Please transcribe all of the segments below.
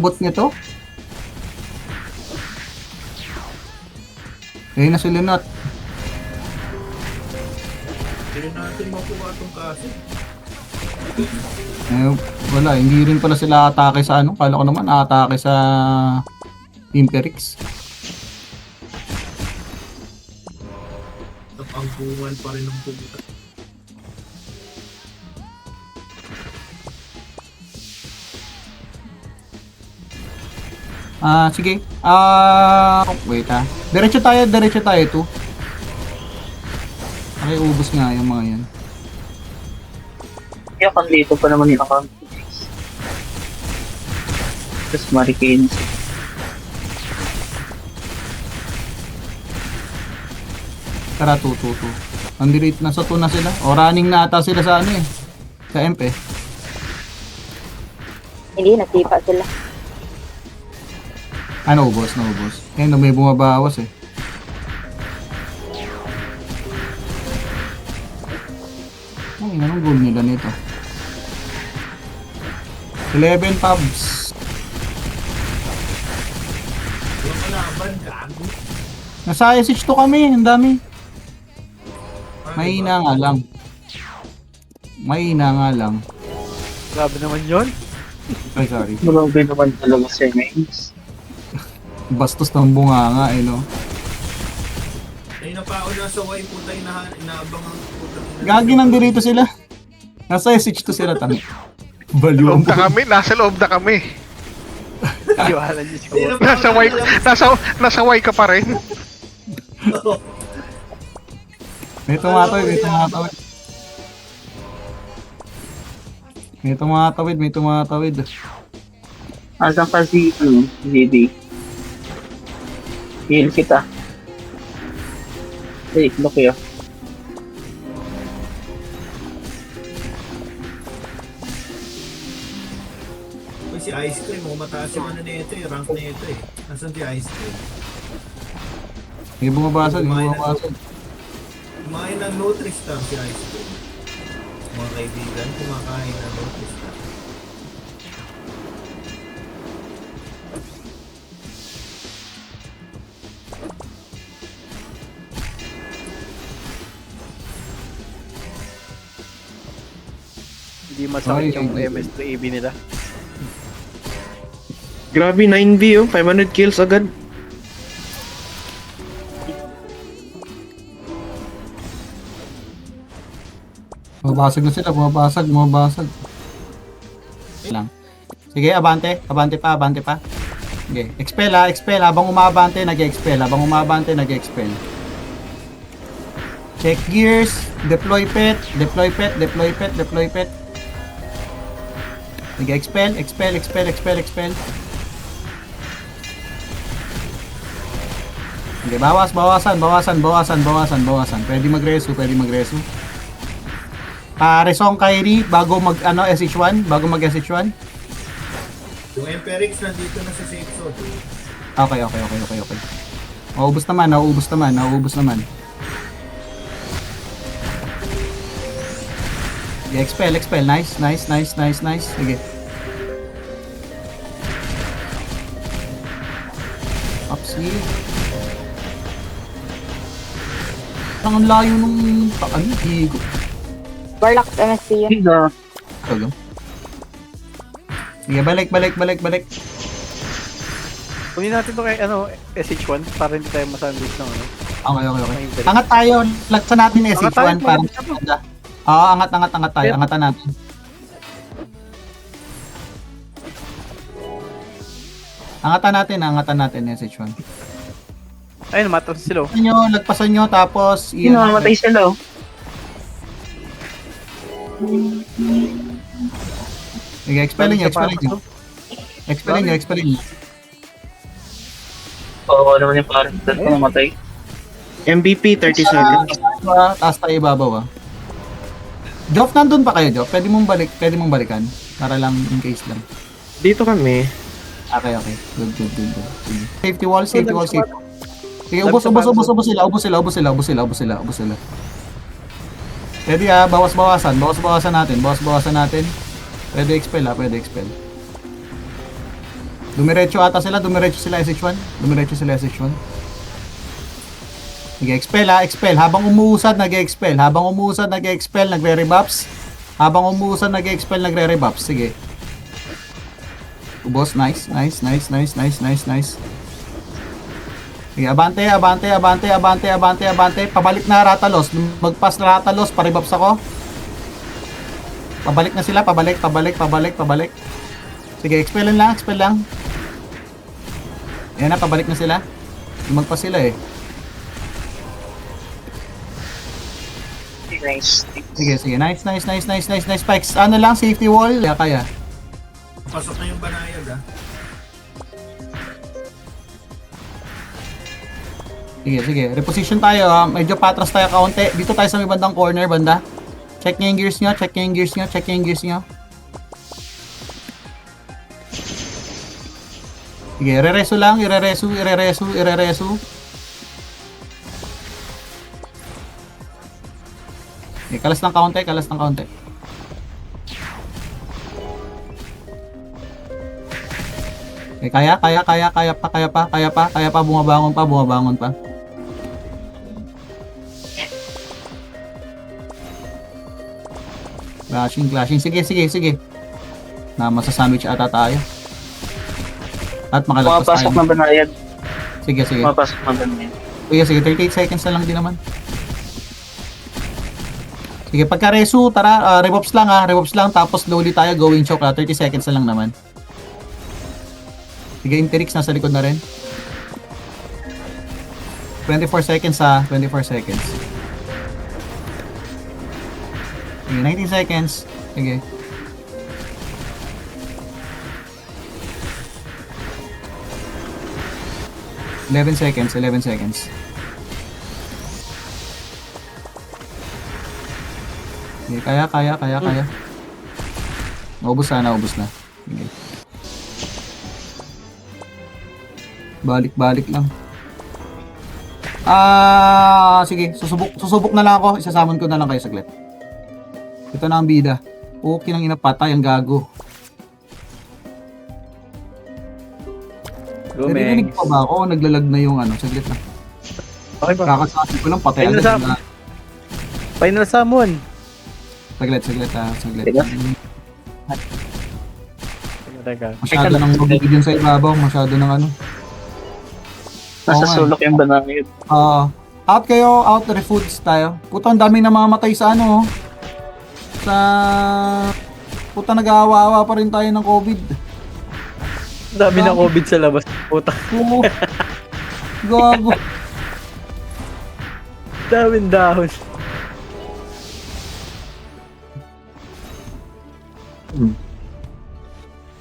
bot nito. Ayun na si Lunat. Hindi natin makuha itong kaso. Eh, wala, hindi rin pala sila atake sa ano. Kala ko naman atake sa Imperix. Napangkungan pa rin ng pumunta. Sige. Wait Diretso tayo to. Okay, ubos nga yung mga yan. Kaya kung dito pa naman yung account. Tapos Marikins. Tara, 2. Nandito, nasa 2 na sila. O, running na ata sila sa ano eh. Sa MP. Hindi, nagtipa sila. Naubos. Ayun, may bumabawas eh. Ay, anong goal nila nito? 11 pubs. Walang kalaban, gago. Nasa SH2 kami, ang dami. Mahina nga lang. Grabe naman yun. Ay, sorry. Grabe naman talaga si Mains. Bastos ng bunganga eh, no? Ay, napauna sa Y puta, inaabang ang puta. Gagi nandito sila. Nasa SH2 sila, tangi. Baliw ang Loob na kami, nasa loob na kami. Iwanan niyo siguro. Nasa Y ka pa rin. May tumatawid. Asan pa si ZD? Heal kita. Hey, look ya. Uy, si Ice Cream, mataas yung ano na ito eh, rank na ito eh. Nasaan si Ice Cream? May bumabasag. Kumain ng Nutristar si Ice Cream. Mga kaibigan, kumakain ng Nutristar. Hindi masakit Ay, yung ay, MS3AB nila. Grabe, 9V oh. 500 kills agad. Bumabasag na sila, bumabasag. Lang. Sige, abante pa. Sige, expel. Habang umabante, nag-expel. Check gears, deploy pet. Sige, expel. Sige, bawasan. Pwede magreso. Resong Kyrie bago mag SH1, Yung Emperix nandito na sa safe zone. Okay. Nauubos naman. Sige, expel. Nice. Sige. Upsi. Ang layo nung higo. Warlock MSC yun. Higa. Tago. Sige, balik. Kunin natin to kay SH1 para hindi tayo masandwich ng ano. Okay. Angat tayo. Lagsan natin Angat SH1 tayo, para angat tayo. maganda. Oo, angat tayo. Angatan natin. Angatan natin SH1. Ayun, matras sila. Lagpasan nyo, tapos Sino mamatay sila oh? Sige, expelin nyo. Oo naman yung parang dito mamatay. MVP 30 seconds. Taas tayo ibabaw. Joff, nandun pa kayo, Joff? Pwede mong balikan. Para lang, in case lang. Dito kami. Okay. Good. Sige. Safety wall. Sige, ubos sila. Pwede bawas-bawasan natin. Pwede expel. Dumiretso ata sila, dumiretso sila SH1. Dumiretso sila SH1. Sige, expel ha, expel. Habang umuusad, nag-expel. Habang umuusad, nag-expel, nagre-rebuffs. Habang umuusad, nag-expel, nagre-rebuffs. Sige. Ubos, nice, nice, nice, nice, nice, nice, nice. Sige, abante, abante, abante, abante, abante, abante. Pabalik na Ratalos. Magpas na Ratalos, pa-rebuffs ako. Pabalik na sila, pabalik, pabalik, pabalik, pabalik. Sige, expel lang, expel lang. Ayan na, pabalik na sila. Magpas sila eh. Nice. Sige, sige. Nice, nice, nice, nice, nice, nice. Spikes. Ano lang, safety wall. Kaya, kaya. Pasok na yung banayad ah. Sige, sige. Reposition tayo ha. Medyo patras tayo kaunti. Dito tayo sa may bandang corner, banda. Check nyo yung gears nyo, check nyo yung gears nyo, check nyo yung gears nyo. Sige, ire-reso lang, ire-reso, ire-reso, ire-reso. Okay, kalas ng kaunti, kalas ng kaunti. Okay, kaya pa, bumabangon pa, bumabangon pa. Clashing, clashing. Sige, sige, sige. Na masasandwich ata tayo. At makalagpas Pumapasok tayo. na banayad. Sige, sige. Pumapasok na banayad. Sige, sige. 38 seconds na lang din naman. Sige, pagka resu, tara, revops lang ha. Revops lang, tapos slowly tayo going choke ha. 30 seconds na lang naman. Sige, Interix nasa likod na rin. 24 seconds ha. 24 seconds. Sige, 19 seconds. Sige. Eleven seconds, 11 seconds. Okay, kaya. Naubos na, naubos na. Okay. Balik lang. Sige, susubok na lang ako. Isasamon ko na lang kayo saglit. Ito na ang bida. Okay nang inapatay ang gago. Narinig pa ba ako? Naglalag na yung ano, saglit lang. Okay ba? Kakasasi ko lang, patay Final agad. summon. Final summon. Saglit. Diba? Teka. Masyado nang mabigid yun sa ibabaw. Masyado nang ano. Nasa Oo nga. sulok yung banayad. Out kayo, out refoods tayo. Puta, ang dami na mga matay sa ano. Sa... Puta, nag-aawa-awa pa rin tayo ng COVID. Dami na COVID sa labas. Puta. Oo. Gago. Daming dahon.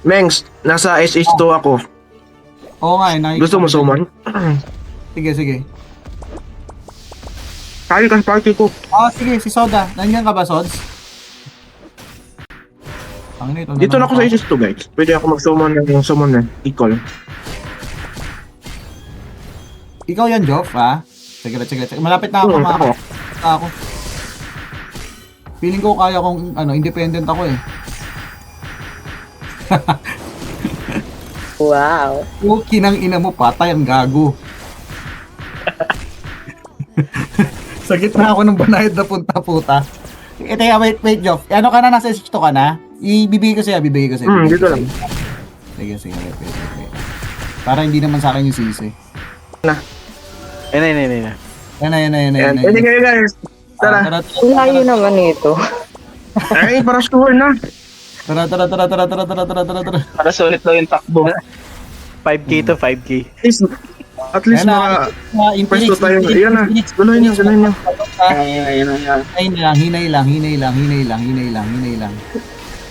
Mengs, nasa SH2 ako. Oo nga, nakikita Gusto mo ko. summon? Sige. Kaya ka party ko. Sige, si Soda. Nandiyan ka ba, Sods? Dito na ako sa SH2 guys. Pwede ako mag-summon ng summon na. Equal. Ikaw yan, Joff, ha? Sige. Malapit na ako, Ako. ako. Feeling ko kaya kong, independent ako eh. Wow. Okay nang ina mo, patay ang gago. Sa gitna ako ng banayad na punta-puta. Teka, wait, Joff. Ano ka na, nasa SH2 ka na? Ibibigay ko sa'yo. Dito lang. Sige, wait. Para hindi naman sa akin yung sisi. Ayun. Yan. Pwede kayo guys. Tara. Layo naman ito. Ay, para sure na. Tara. Para sulit daw yung takbo. 5K to 5K. At least pwesto tayo. Yan na. Guluhin niyo. Ayun. Hinay lang.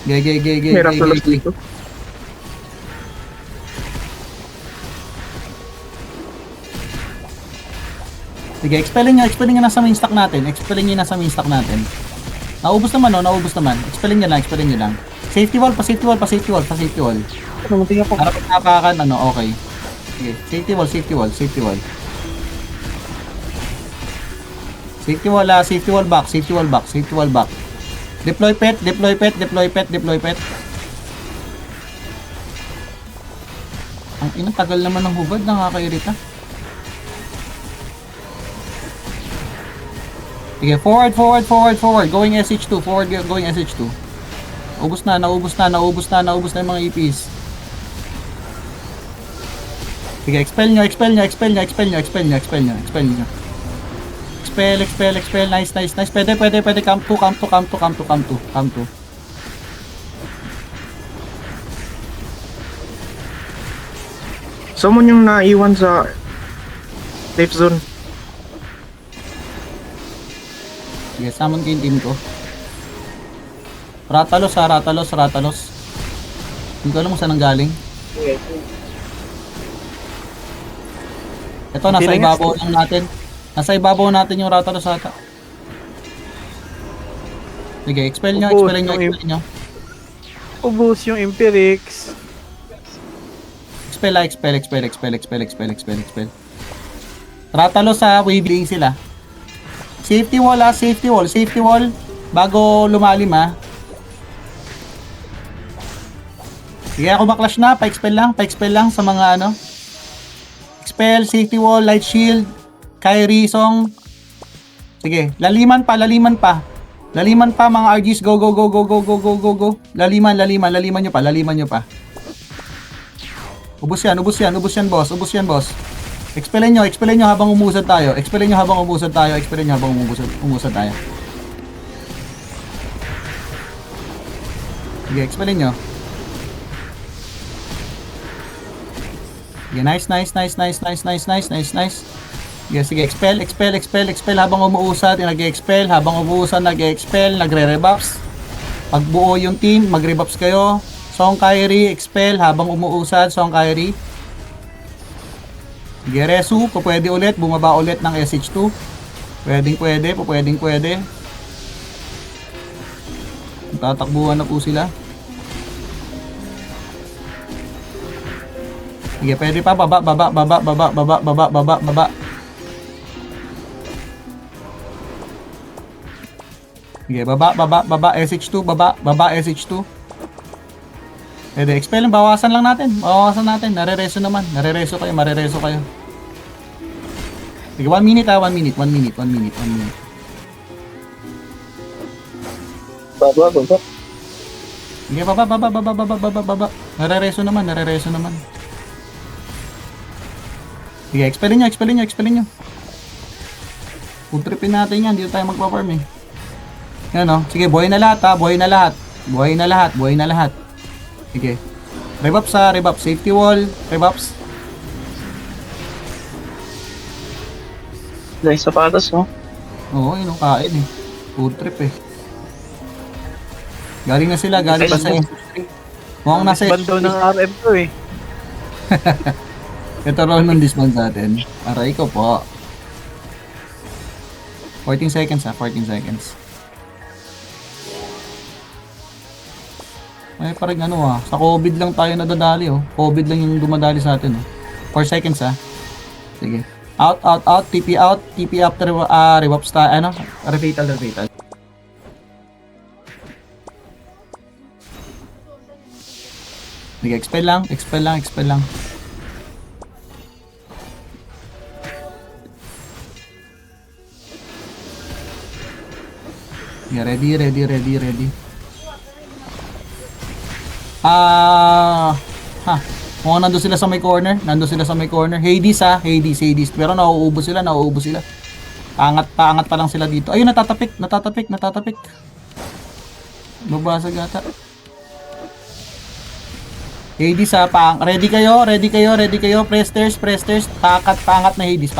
Gay. Hirap tulos dito. Sige, expelling nyo nasa main stock natin. Naubos naman. Expelling nyo lang. Safety wall. Harap napakan, okay. Sige, safety wall. Safety wall back. Deploy pet. Ang ina, tagal naman ng hubad, nakakairita. Sige, forward. Going SH2, going SH2. Naubos na yung mga EPs. Sige, expel nyo. Expel. Nice. Pwede. Come to. Summon yung naiwan sa safe zone. Sige, summon ko yung team ko. Ratalos. Hindi ko alam kung saan ang galing. Ito, nasa Hindi na ibabaw lang natin. Nasa ibabaw natin yung Ratalos ata. Sige, expel nyo. Ubus yung Empirix. Expel. Ratalos sa waveling sila. Safety wall. Bago lumalim ha. Sige, ako baklash na. Pa-expel lang sa mga ano. Expel, safety wall, light shield, Kyrie, Song. Sige, laliman pa. Laliman pa mga RGs. Go. Laliman nyo pa. Ubus yan, boss. Expelin nyo habang umusad tayo. Sige, expelin nyo. Sige, nice. Sige, expel habang umuusad, nagre-rebuffs. Pag buo yung team, mag-rebuffs kayo. Song Kyrie, expel habang umuusad, Song Kyrie. Sige, Resu, pwede ulit, bumaba ulit ng SH2. Pwede. Tatakbuhan na po sila. Sige, pwede pa, baba. Sige, baba, SH2, baba, SH2. Pwede, expel, bawasan natin, nare-reso kayo. Sige, 1 minute. Baba. Sige, baba. Nare-reso naman. Sige, expelin nyo. Food tripin natin yan, dito tayo magpa-farm eh. Yan o, sige, buhay na lahat. Sige. Rebuff, safety wall, rebuffs. Nice sapatos, no? Oo, yun ang kain eh. Food trip eh. Galing pa sa mukhang nasa Bando ng RM to eh. ito raw nung dismount sa atin. Aray ko po. 14 seconds. Ay parang sa COVID lang tayo nadadali oh. COVID lang yung dumadali sa atin oh. 4 seconds Sige. Out, TP after rebuffs tayo, refatal. Sige, expel lang. Yeah, ready. Mukhang nandun sila sa may corner. Hades. Pero nauubos sila. Paangat pa lang sila dito. Ayun, natatapik. Babasag ata. Hades ready kayo. Press stairs. Paangat na Hades.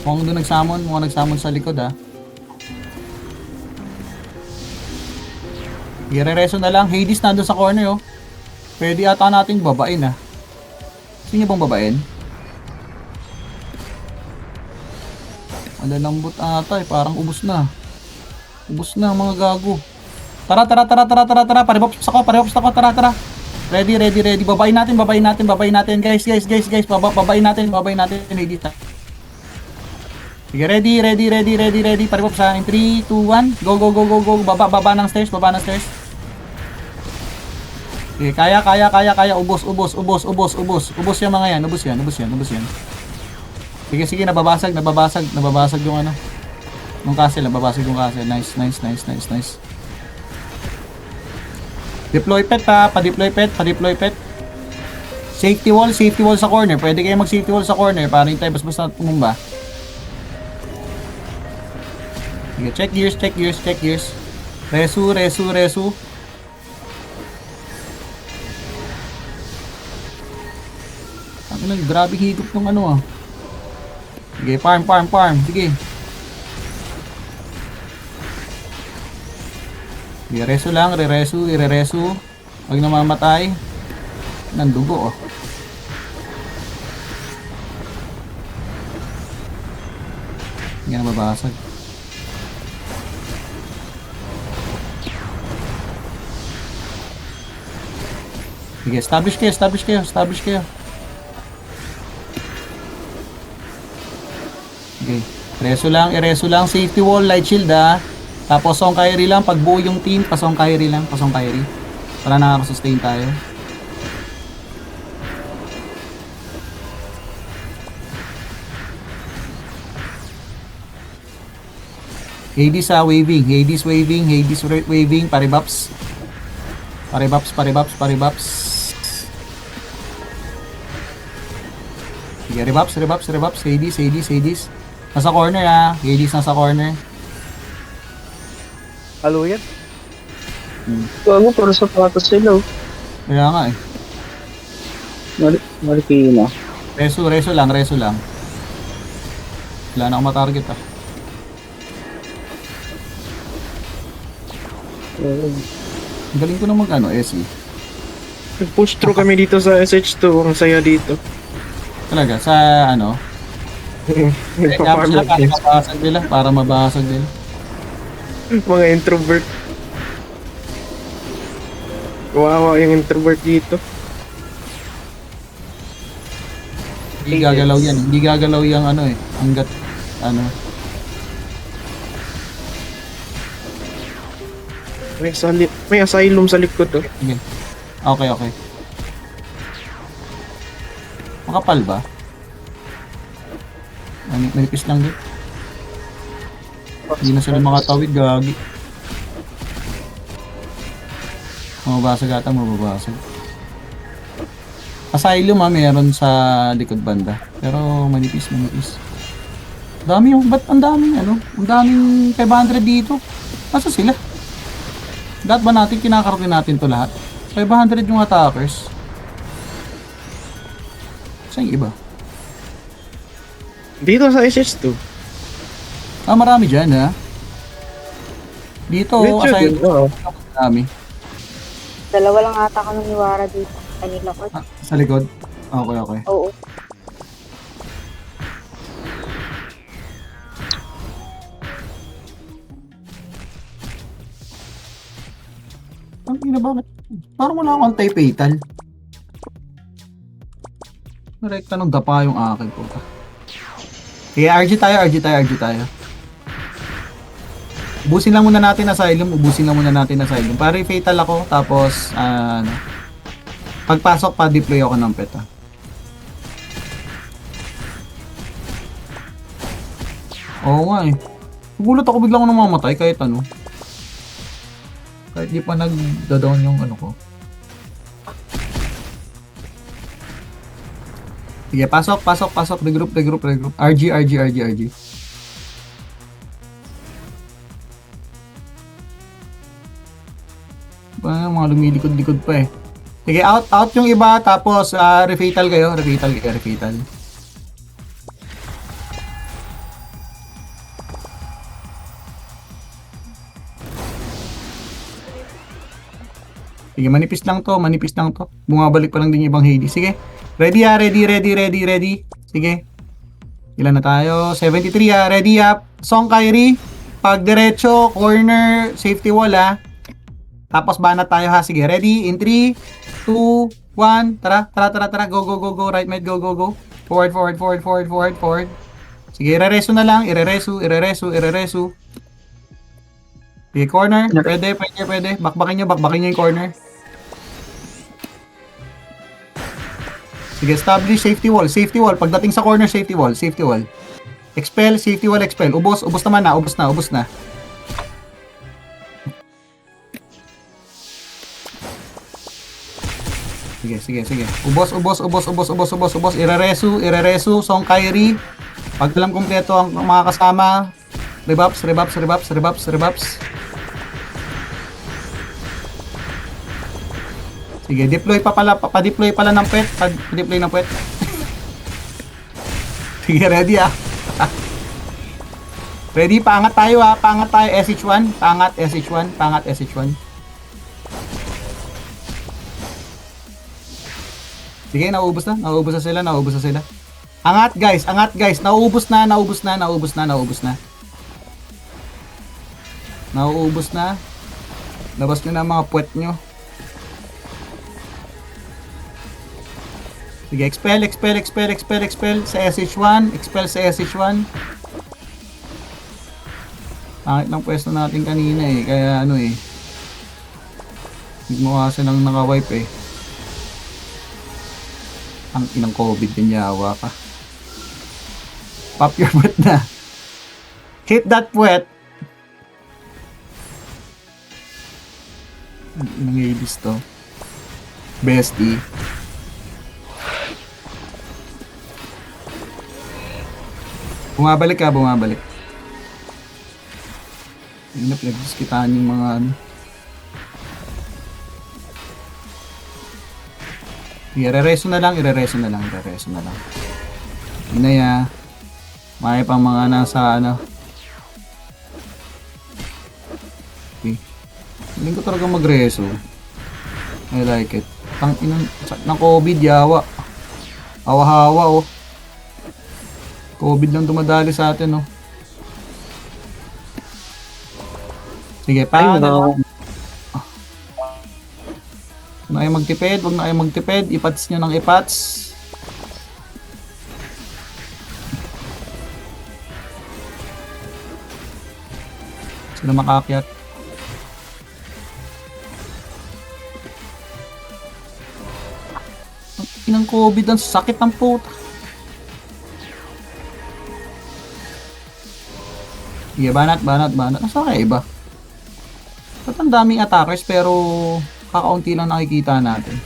Mukhang doon nagsamon sa likod I-rereso na lang. Hades nandun sa corner Pwede ata natin babain Gusto niyo bang babain? Malalambot ata parang ubos na mga gago. Tara. Paribops ako. Tara. Ready. Babain natin. Guys. Babain natin. Hades Sige, ready. Paribops in 3, 2, 1. Go. Baba ng stairs. Okay, kaya. Ubos yung mga yan. Ubos yan. Sige, nababasag yung ano. Nung castle, nababasag yung castle. Nice. Deploy pet ha, pa-deploy pet. Safety wall sa corner. Pwede kayo mag-safety wall sa corner para hindi tayo basta tumumba. Sige, check gears. Resu. Ano, grabe higop ng ano ah. Sige, farm. Sige. Irereso lang, irereso. Huwag na mamatay. Nandugo oh. Hindi na mabasag. Sige, establish kayo. Okay. Ireso lang. Safety wall, light shield ha. Tapos Song Kairi lang. Pag buo yung team, pasong Kairi. Para nakaka-sustain tayo. Hades waving. Hades waving. Paribaps. Sige, revaps. Hades. Nasa corner ha. Hades nasa corner. Halo yan. Gago, pero sapatos sila. Oh. Kaya nga eh. Marikina. Reso lang. Wala na akong matarget ah. Ang galing ko na mag SE. Push through kami dito sa SH2. Ang saya dito. Talaga, sa ano? Nagpa-farm Para mabasag nila. Mga introvert. Kawawa yung introvert dito. Hindi gagalaw yung ano eh. Hanggat ano. May asylum sa likod oh. Sige. Okay. Makapal ba? Manipis lang din. Hindi na sila makatawid, gagi. Mababasag. Asylum meron sa likod banda. Pero manipis. Dami yung, ba't ang daming ano? Ang daming 500 dito. Asa sila? Lahat ba natin, kinakaroon natin to lahat? 500 yung attackers. Saan yung iba? Dito sa SH2. Marami dyan ha. Dito, aside, Oo. marami. Dalawa lang ata kami ni Wara dito. Kanila ko. Sa likod? Okay. Oo. Ang ina, bakit? Parang wala akong anti-fatal. Rekta nung dapa yung akin po. Okay, RG tayo. Ubusin lang muna natin asylum. Para fatal ako, tapos, pagpasok pa, deploy ako ng pet. Oo nga eh. Nagulat ako biglang ako namamatay kahit ano. Kahit di pa nagda-down yung ano ko. Sige, pasok. Regroup. RG. Mga lumilikod-likod pa eh. Sige, out yung iba, tapos refatal kayo. Refatal. Sige, manipis lang to. Bumabalik pa lang din yung ibang Hades. Sige, ready. Sige. Ilan na tayo? 73 ready up. Song Kairi. Pag diretso, corner, safety wall Tapos banat tayo ha. Sige, ready? In 3, 2, 1. Tara. Go. Right mid, go. Forward. Sige, irereso na lang. Irereso. Sige, corner. Pwede. Bakbakin nyo yung corner. Sige, establish safety wall. Safety wall. Pagdating sa corner, safety wall. Safety wall. Expel, safety wall, expel. Ubos naman na. Ubos na. Sige. Ubos. Ireresu. Song Kyrie. Pag alam kumpleto ang mga kasama. Rebuffs. Sige, deploy pa-deploy pala ng pet. Pa-deploy ng pet. Sige, ready ah. Ready, paangat tayo ah. Paangat tayo, SH1. Paangat, SH1. Sige, nauubos na sila. Angat guys. Nauubos na. Labas nyo na mga puwet nyo. Sige, expel sa SH1. Pangit ng pwesto natin kanina eh. Kaya ano eh. Hindi mo kasi nang naka-wipe eh. Ang inang COVID din yawa ka. Pop your butt na. Hit that puwet. Ang inang Hades to. Bestie. Bumabalik. Hindi na pinagdiskitaan yung mga ano. Irereso na lang. Yun na ya. May pang mga nasa ano. Okay. Hindi ko talaga magreso. I like it. Tang inang ng COVID yawa. Hawa-hawa oh. COVID lang dumadali sa atin oh. Sige, paano? Huwag na kayo magtipid. Ipats nyo ng ipats. Sila makakyat. Ang inang COVID, ang sakit ng puta. Sige, banat. Asa kaya iba? Ba't ang daming attackers pero kakaunti lang nakikita natin.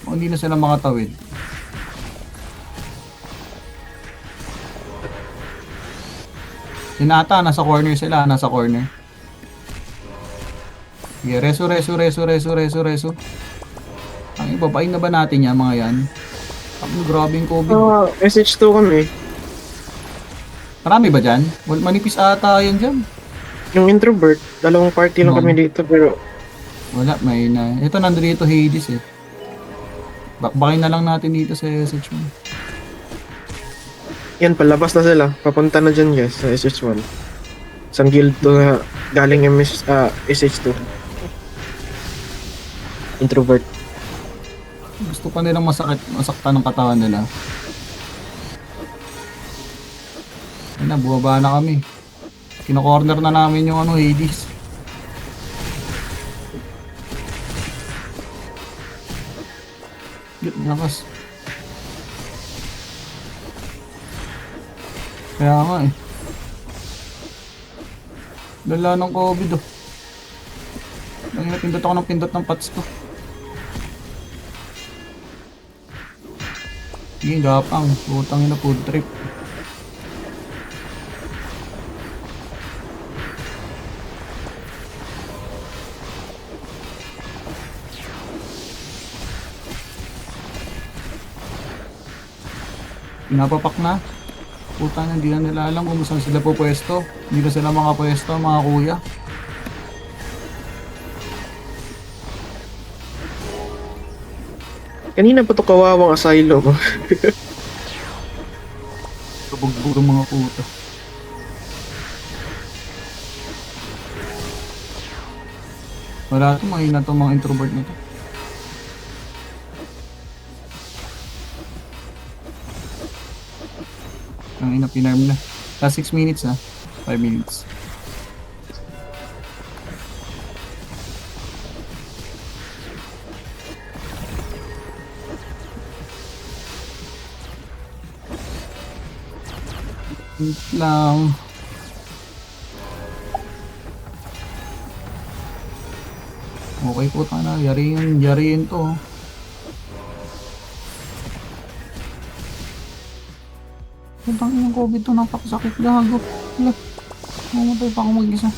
O hindi na sila makatawid. Sinata, nasa corner sila. Sige, reso. Ang ibabain na ba natin yan mga yan? Ang grabing COVID. SH2 kami. Marami ba dyan? Manipis ata yan dyan. Yung introvert, dalawang party lang kami dito pero Wala, may na. Ito nandito Hades eh. Bakbakin na lang natin dito sa SH1. yan, palabas na sila. Papunta na dyan guys sa SH1. Isang guild to na galing SH2. Introvert. Gusto pa nilang masaktan ng katawan nila. Ayun na, bumaba na kami. Kino-corner na namin yung ano, Hades. Nakas. Kaya nga eh. Lala ng COVID oh. Pindot ako ng pindot ng pats ko. Sige, gapang. Putang ina, food trip. Pinapapak na. Puta na, hindi na nila alam kung saan sila po pwesto. Hindi na sila mga pwesto, mga kuya. Kanina pa to kawawang asylum. Kabugbog ang mga puta. Wala ito, mahina itong mga introvert na to. Ang ina, pinarm na. Last 6 minutes na. 5 minutes. Lang. Okay po na, yariin to. Putang ina, COVID to, napakasakit gago. Wala, mamatay pa ako mag-isa.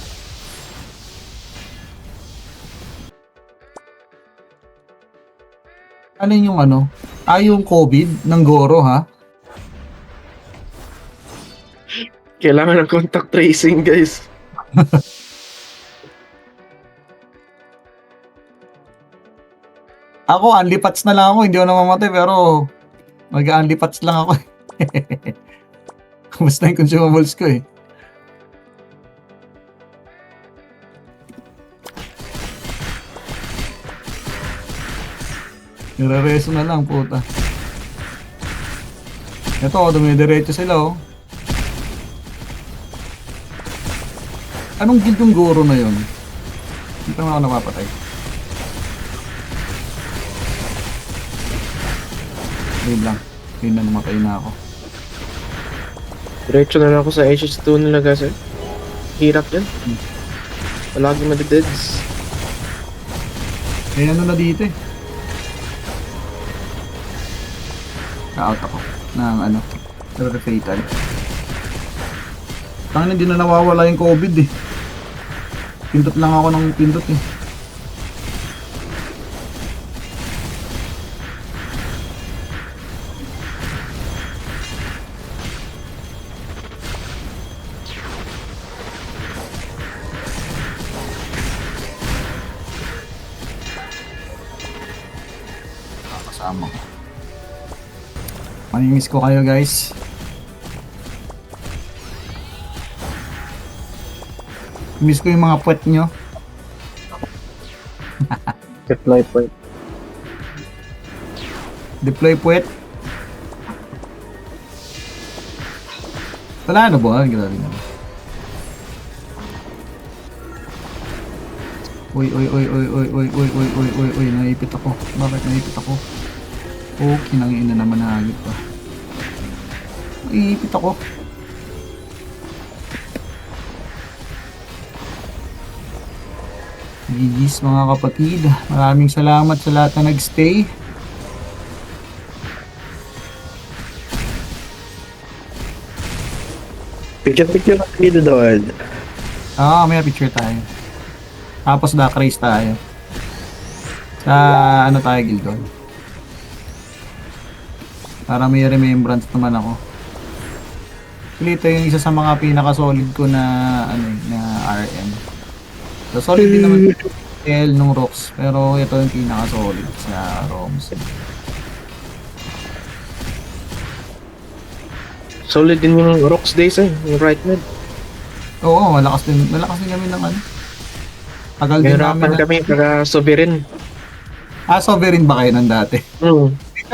Ano yung ano? Yung COVID ng Goro, ha? Kailangan ng contact tracing, guys. Ako, unlipats na lang ako. Hindi ako namamatay, pero mag-unlipats lang ako. Basta yung consumables ko eh. Nire-reso na lang, puta. Ito, dumidiretso sila, oh. Anong guild yung Goro na yun? Hindi pa naman ako napapatay. Wait lang. Hindi na namatay na ako. Diretso na lang ako sa HS2 nila, guys. Hirap yan. Palagi madideds. Eh, ano na dito eh. Na-out ako ng ano, fatal. Tangin, hindi na nawawala yung COVID eh. Pindot lang ako ng pindot eh. Kasama ko. Mamimiss ko kayo, guys. Miss ko yung mga puwet nyo. Deploy point. Deploy puwet. Wala na ba? Grabe na. Uy, naipit ako. Bakit naipit ako? Oh, kinangin na naman na agad pa. Naipit ako. GG's mga kapatid. Maraming salamat sa lahat na nagstay. Picture na dito doon. May picture tayo. Tapos dark race tayo. Sa ano tayo, Gildon? Para may remembrance naman ako. Actually, ito yung isa sa mga pinaka-solid ko na ano na RM. So, solid din naman L nung rocks, pero ito yung pinaka-solid sa ROMs. Solid din yung rocks days yung right mid. Oo, malakas din kami ng ano. Tagal din namin. Hirapan kami para sovereign. Sovereign ba kayo ng dati?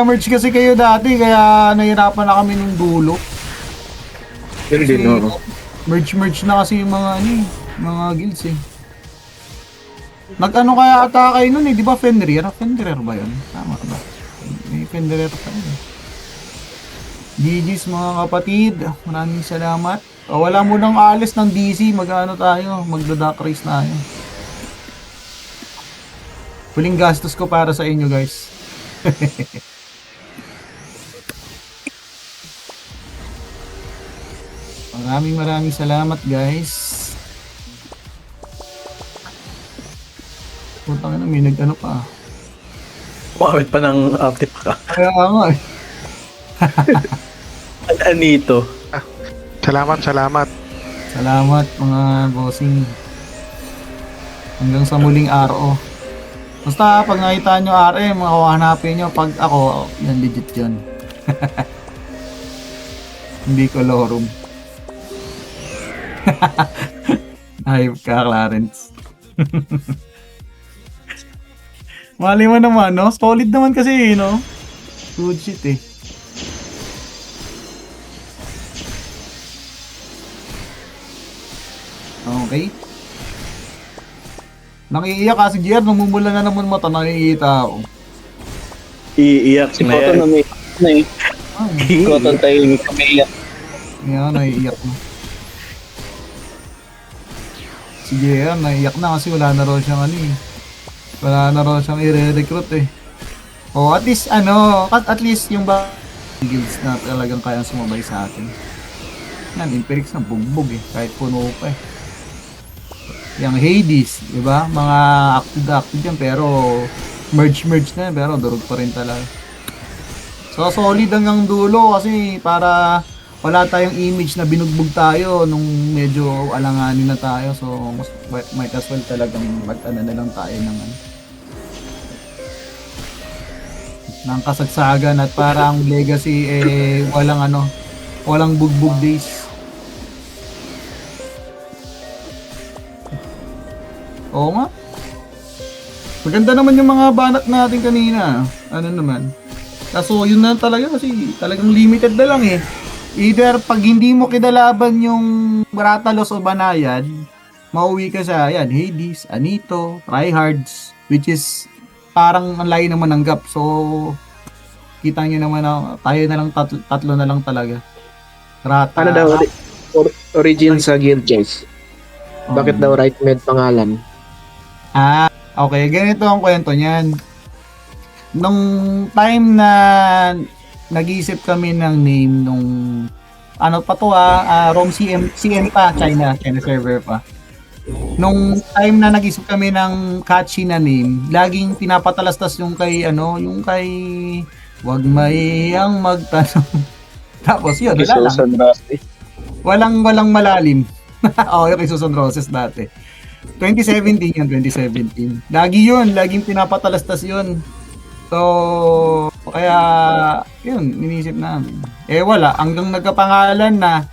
Merge kasi kayo dati, kaya nahirapan na kami nung dulo. Yun din, no? Merge na kasi yung mga mga guilds eh. Nag-ano kaya ata kayo nun eh, di ba Fenrir? Fenrir ba yun? Tama ba? May Fenrir pa yun. GG's mga kapatid, maraming salamat. Wala mo nang alis ng DC, mag-ano tayo, magda-duck race na tayo. Huling gastos ko para sa inyo, guys. Maraming salamat, guys. Putang ina, may nag-ano pa. Umawit pa ng active ka. Kaya nga eh. Anito. Salamat. Salamat mga bossing. Hanggang sa muling RO. Basta pag nakita nyo RM, hanapin nyo. Pag ako, yan legit yun. Hindi ko lorem. Hype ka, Clarence. Mali mo naman, no? Solid naman kasi, no? Good shit, eh. Okay. Nakiiyak kasi GR, namumula na naman mata, nakikita ako. Iiyak na yan. Cotton tayo yung kamiyak. Ngayon, naiiyak na. Sige, yan, naiiyak na kasi wala na raw siyang ano eh. Wala na raw siyang i-recruit eh. O, at least, at least yung guilds na talagang kayang sumabay sa atin. Yan, Imperix na bugbog eh. Kahit puno pa eh. Yung Hades, di ba? Mga active yan, pero merge na yan, pero durog pa rin talaga. So, solid hanggang dulo kasi para wala tayong image na binugbog tayo nung medyo alanganin na tayo. So, might as well talagang mag-ano na lang tayo ng kasagsagan at parang legacy walang bugbog days. Oo nga. Maganda naman yung mga banat natin kanina. Ano naman. Kaso yun na talaga kasi talagang limited na lang eh. Either pag hindi mo kinalaban yung Bratalos o Banayad, mauwi ka sa Hades, Anito, Tryhards, which is parang ang layo naman ng gap. So kita nyo naman na tayo na lang tatlo na lang talaga. Rata. Ano daw origin sa guild, guys? Bakit daw right med pangalan? Okay, ganito ang kwento niyan. Nung time na nag-iisip kami ng name nung ROM CM pa, China server pa. Nung time na nag-isip kami ng catchy na name, laging pinapatalastas yung kay wag mayang magtanong. Tapos yun, wala lang. Walang malalim. Yung kay Susan Roses dati. 2017 yun, 2017. Laging pinapatalastas yun. So, kaya, yun, inisip namin. Wala, hanggang nagkapangalan na,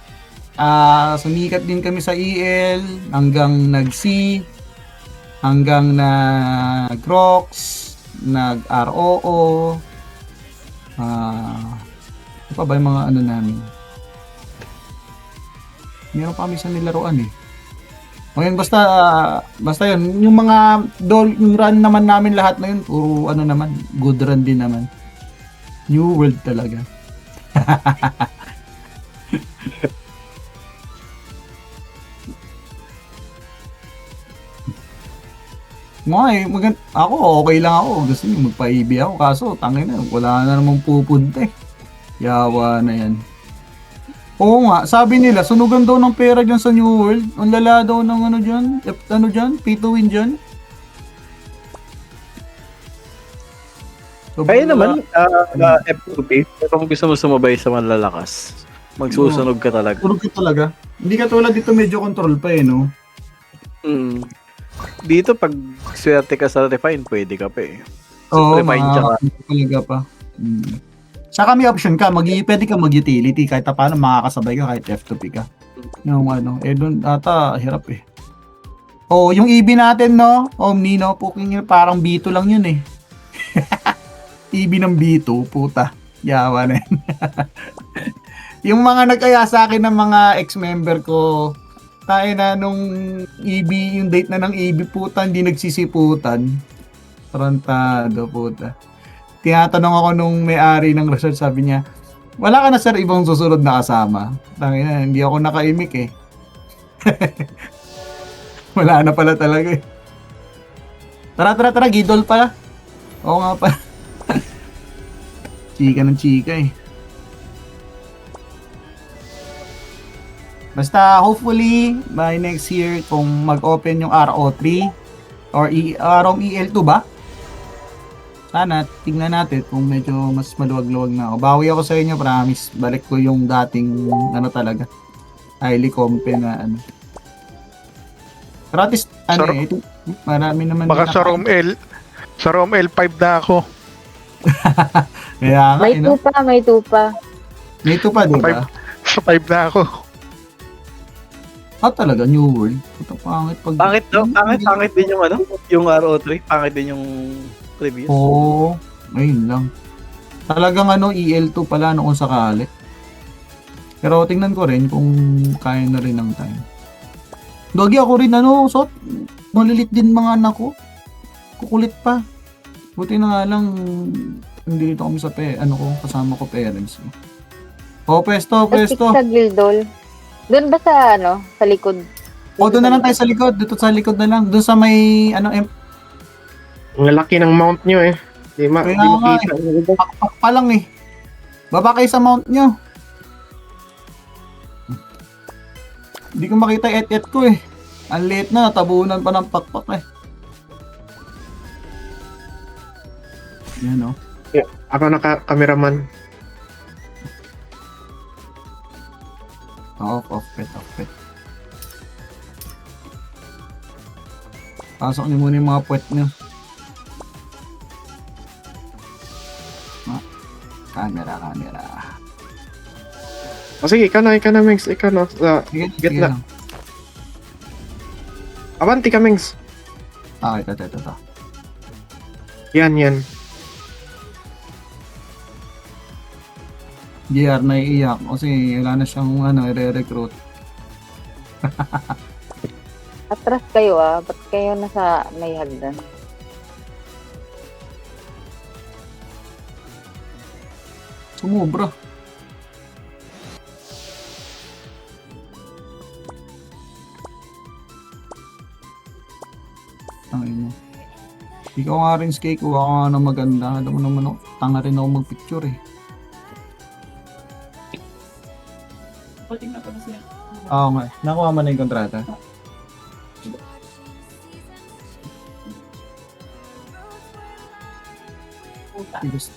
sumikat din kami sa EL, hanggang nag-C, hanggang nag-ROX, nag-ROO, ano pa ba yung mga ano namin? Meron pa kami sa nilaruan eh. Ngayon basta yun, yung mga yung run naman namin lahat na yun, puro naman, good run din naman. New World talaga. Ako okay lang ako, gusto niyo magpa-EB ako, kaso tangin na, wala na namang pupunta eh. Yawa na yan. Oo nga, sabi nila, sunugan daw ng pera dyan sa New World. Ang lala daw ng dyan, pay to win dyan. Kaya naman, F2P, kung gusto mo sumabay sa malalakas, magsusunog ka talaga. Sunog ka talaga. Hindi ka tulad dito medyo control pa no? Dito, pag swerte ka sa refine, pwede ka pa eh. Oo, refine tsaka. Talaga pa. Saka may option ka, pwede ka mag-utility kahit paano makakasabay ka kahit F2P ka. Yung doon ata hirap eh. Yung EB natin Omni puking parang B2 lang yun eh. EB ng B2, puta. Yawa na yan. Yung mga nag-aya sa akin ng mga ex-member ko, tayo na nung EB, yung date na ng EB puta, hindi nagsisiputan. Tarantado puta. Tinatanong ako nung may-ari ng resort, sabi niya, wala ka na sir ibang susunod na kasama. Tangina, hindi ako nakaimik eh. Wala na pala talaga eh. Tara, Gidol pala. Oo nga pala. Chika ng chika eh. Basta hopefully by next year kung mag-open yung RO3 or ROM EL2 ba? Sana tingnan natin kung medyo mas maluwag-luwag na ako. Bawi ako sa inyo, promise. Balik ko yung dating talaga. Highly compe na Pero at least, ito, marami naman. Baka sa ROM L5 na ako. Kaya nga, May 2 pa. May 2 pa, di ba? Sa 5 na ako. Talaga, New World. Puta, pangit pag... Pangit din yung yung RO3, pangit din yung previous. Oo, ayun lang. Talagang EL2 pala noon sakali. Pero tingnan ko rin kung kaya na rin ng time. Dogi ako rin malilit din mga anak ko. Kukulit pa. Buti na nga lang hindi dito kami sa kasama ko parents ko. Oh, pwesto, Tapos pwesto. sa Gildol. Doon ba sa, sa likod? O, doon na lang tayo sa likod. Dito sa likod na lang. Doon sa may, Ang lalaki ng mount nyo eh. Di Kaya makita. pakpak pa lang eh. Baba kayo sa mount nyo. Hindi ko makita yung et-et ko eh. Ang liit na, natabunan pa ng pakpak eh. Yan o. Ako naka-cameraman. Off pet. Pasok niyo muna yung mga puwet niyo. Camera. O sige, ikaw na, Mengs. Ikaw na. Sige, Gitna. lang. Avanti ka, Mengs. Okay, ito. Yan. GR na iiyak kasi wala na siyang i-recruit. Atras kayo ba't kayo nasa may hagdan? Sumubra. Tangin mo. Ikaw nga rin, Skay, kuha ka nga ng maganda. Alam mo naman ako, tanga rin ako mag-picture eh. Oo nga. Nakuha mo na yung kontrata. Gusto.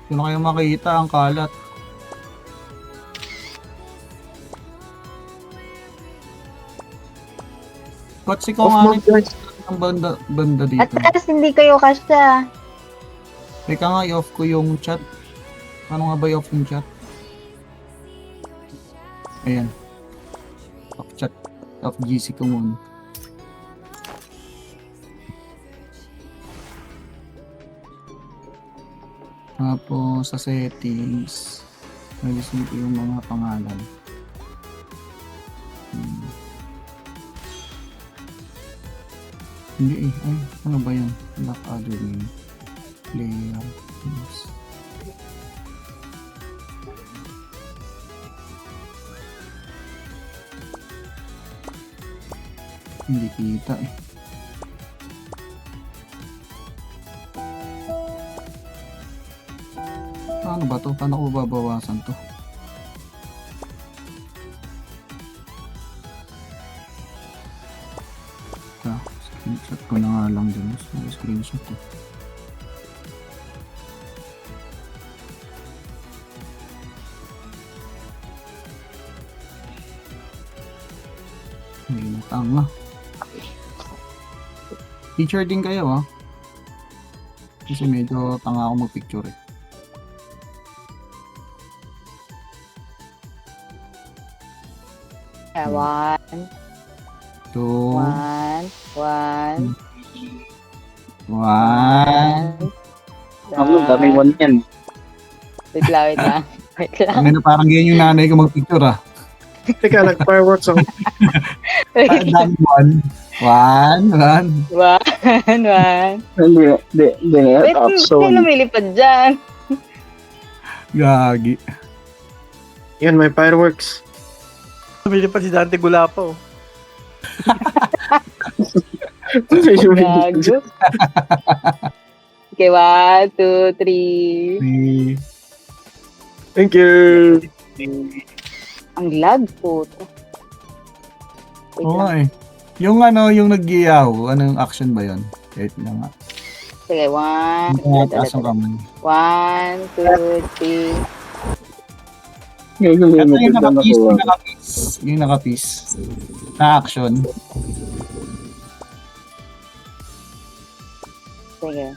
Hindi na kayo makita ang kalat. Kotsi ko Off nga mount, guys. ang banda dito. Atras, hindi kayo kasya. Teka nga, i-off ko yung chat. Paano nga ba i-off yung chat? Ayan. Off chat. Off GC ko muna. Tapos sa settings, nalisin ko yung mga pangalan. Hindi eh. Ay, ano ba yan? Lock admin. Player. Yes. Hindi kita eh. Paano ba to? Paano ko babawasan to? Screenshot ko na nga lang din. Screenshot ko. Hindi tanga. Teacher din kayo kasi medyo tanga ako mag-picture eh. One. Two. One. Ang daming one yan. Wait lang. Kami na parang ganyan yung nanay ko mag-picture Teka, nag-fireworks ang... Dami one. One. Hindi. Wait, may lumilipad dyan. Gagi. Yan, may fireworks. Lumilipad si Dante Gulapo. Gago. Okay, 1, 2, 3. Thank you. Ang lag po. Wait Oo lang. Yung yung nag-giyaw, anong action ba yun? Wait lang nga. Sige, 1, Yung taas ang kamay. 1, 2, 3. Ito yung naka-piece. Yung naka-piece. Na action. Sige.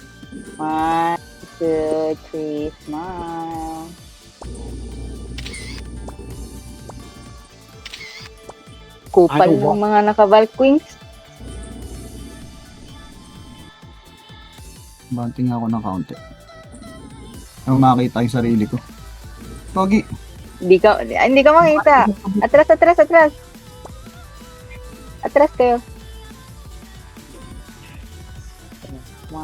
1, 2, 3, smile. Kupal ng mga naka-Valkwings. Banting ako ng counter. Ang makita yung sarili ko. Pogi. Hindi ka makita. Atras. Atras kayo. 1,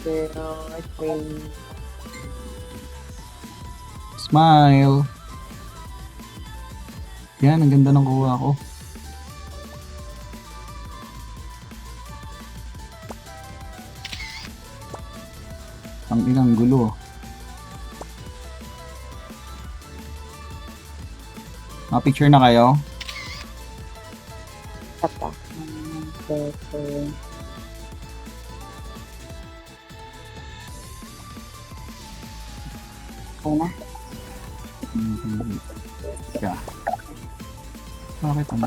Pero, Smile. Yan, ang ganda ng kuha ko. Ang inang gulo. Picture na kayo? Tata. Okay na. Yeah. Bakit ano?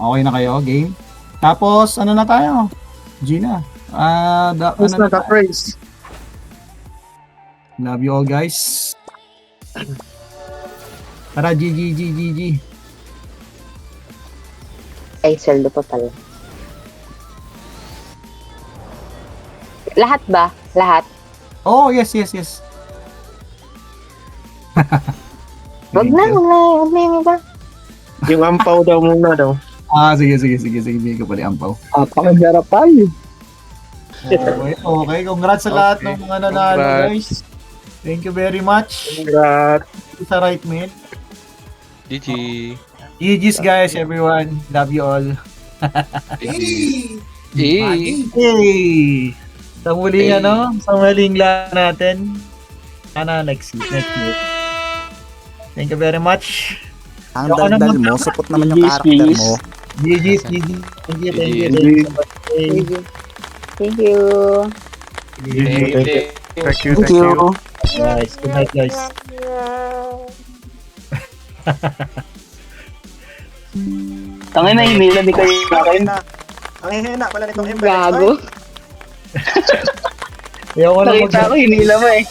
Okay na kayo, game? Tapos, ano na tayo? Gina. Tapos Ano na tayo? naka-praise. Love you all, guys. Tara, GG. Ay, sweldo pa pala. Lahat ba? Lahat? Oh, yes. Wag na yung iba. Yung ampaw daw muna daw. Sige. Hindi ko pala ampaw. Pakagarapan. Okay. Congrats sa lahat ng mga nanalo, guys. Thank you very much. Congrats. Sa right mid. GG. GG's, guys, everyone. Love you all. Eh. Hey! Sa muling sa muling lang natin. Sana next week. Thank you very much. Ang daldal mo, support naman yung character mo. GG's. Thank you. Thank you. Thank you. Guys, good night, guys. Tangin na hinila ni kayo na kayo. Ang hihina pala nitong Ember. Gago. Ayoko na Nakita ko hinila mo eh.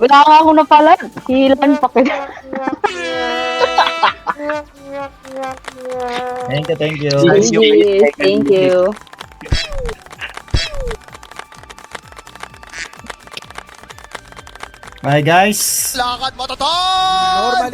Wala nga ako na pala. Hilan pa kita. Thank you. Thank you. Bye, guys. Lakad mo to! Normally.